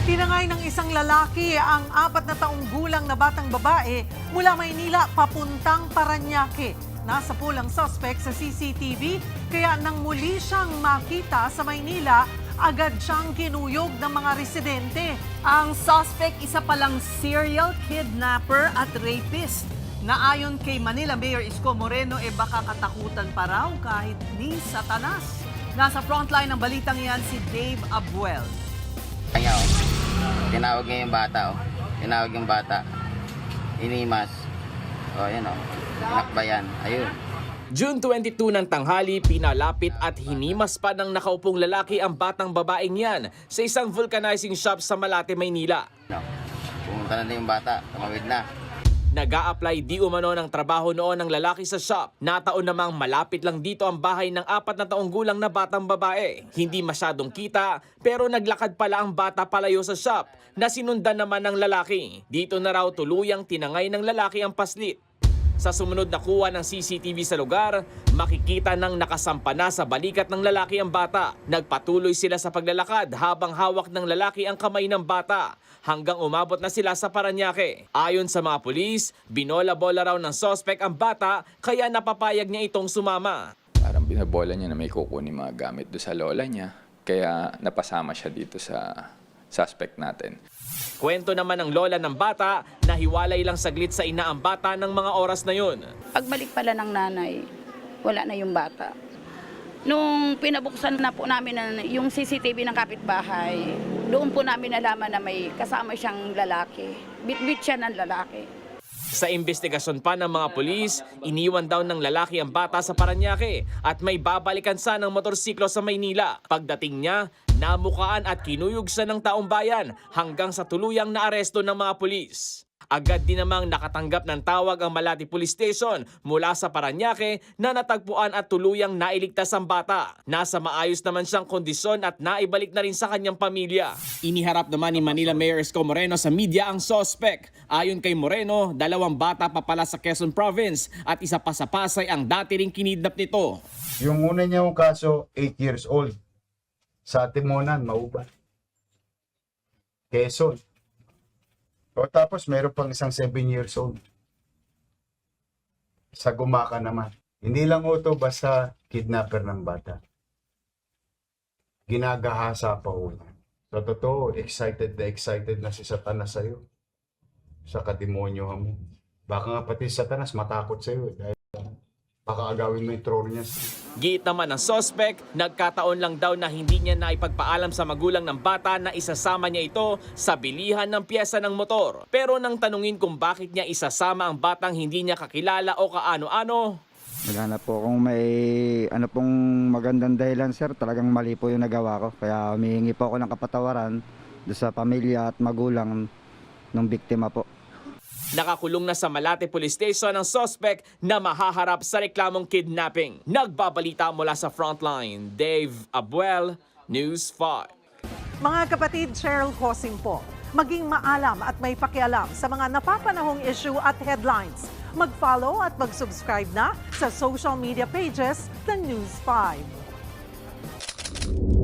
Tinangay ng isang lalaki ang 4 na taong gulang na batang babae mula Maynila papuntang Parañaque. Nasa pulang suspect sa CCTV kaya nang muli siyang makita sa Maynila, agad siyang kinuyog ng mga residente. Ang suspect isa palang serial kidnapper at rapist na ayon kay Manila Mayor Isko Moreno baka katakutan pa raw kahit ni Satanas. Nasa frontline ng balitang yan si Dave Abuel. Kanya, tinawag niya yung bata, tinawag yung bata, inimas, yan tinakbayan, ayun. June 22 ng tanghali, pinalapit at hinimas pa ng nakaupong lalaki ang batang babaeng yan sa isang vulcanizing shop sa Malate, Maynila. Pumunta na yung bata, tumawid na. Nag-a-apply di umano ng trabaho noon ng lalaki sa shop. Nataon namang malapit lang dito ang bahay ng 4 na taong gulang na batang babae. Hindi masyadong kita, pero naglakad pala ang bata palayo sa shop na sinundan naman ng lalaki. Dito na raw tuluyang tinangay ng lalaki ang paslit. Sa sumunod na kuha ng CCTV sa lugar, makikita nang nakasampa na sa balikat ng lalaki ang bata. Nagpatuloy sila sa paglalakad habang hawak ng lalaki ang kamay ng bata hanggang umabot na sila sa Parañaque. Ayon sa mga pulis, binola-bola raw ng suspect ang bata kaya napapayag niya itong sumama. Parang binabola niya na may kukunin mga gamit doon sa lola niya. Kaya napasama siya dito sa suspect natin. Kwento naman ng lola ng bata na hiwalay lang saglit sa ina ang bata ng mga oras na yun. Pagbalik pala ng nanay, wala na yung bata. Nung pinabuksan na po namin yung CCTV ng kapitbahay, doon po namin nalaman na may kasama siyang lalaki. Bit-bit siya ng lalaki. Sa investigasyon pa ng mga pulis, iniwan daw ng lalaki ang bata sa Parañaque at may babalikan sanang motorsiklo sa Maynila. Pagdating niya, namukaan at kinuyog siya ng taong bayan hanggang sa tuluyang naaresto ng mga pulis. Agad din namang nakatanggap ng tawag ang Malate Police Station mula sa Parañaque na natagpuan at tuluyang nailigtas ang bata. Nasa maayos naman siyang kondisyon at naibalik na rin sa kanyang pamilya. Iniharap naman ni Manila Mayor Isko Moreno sa media ang suspect. Ayon kay Moreno, 2 bata pa pala sa Quezon Province at isa pa sa Pasay ang dati ring kinidnap nito. Yung una niyang kaso, 8 years old. Sa Timonan, Mauban. Quezon. O tapos meron pang isang 7 years old. Sa Gumaca naman. Hindi lang ito basta kidnapper ng bata. Ginagahasa pa ho. Sa totoo, excited na si Satanas sa'yo. Sa kademonyo mo. Baka nga pati si Satanas matakot sa'yo. Dahil baka agawin mo yung trono niya. Giit naman ng suspect, nagkataon lang daw na hindi niya naipagpaalam sa magulang ng bata na isasama niya ito sa bilihan ng piyesa ng motor. Pero nang tanungin kung bakit niya isasama ang batang hindi niya kakilala o kaano-ano, Naghanap po kung may pong magandang dahilan, sir. Talagang mali po yung nagawa ko. Kaya humihingi po ako ng kapatawaran sa pamilya at magulang ng biktima po. nakakulong na sa Malate Police Station ang suspect na mahaharap sa reklamong kidnapping. Nagbabalita mula sa Frontline, Dave Abuel, News 5. Mga kapatid, Cheryl Cosing po. Maging maalam at may pakialam sa mga napapanahong issue at headlines. Mag-follow at mag-subscribe na sa social media pages ng News 5.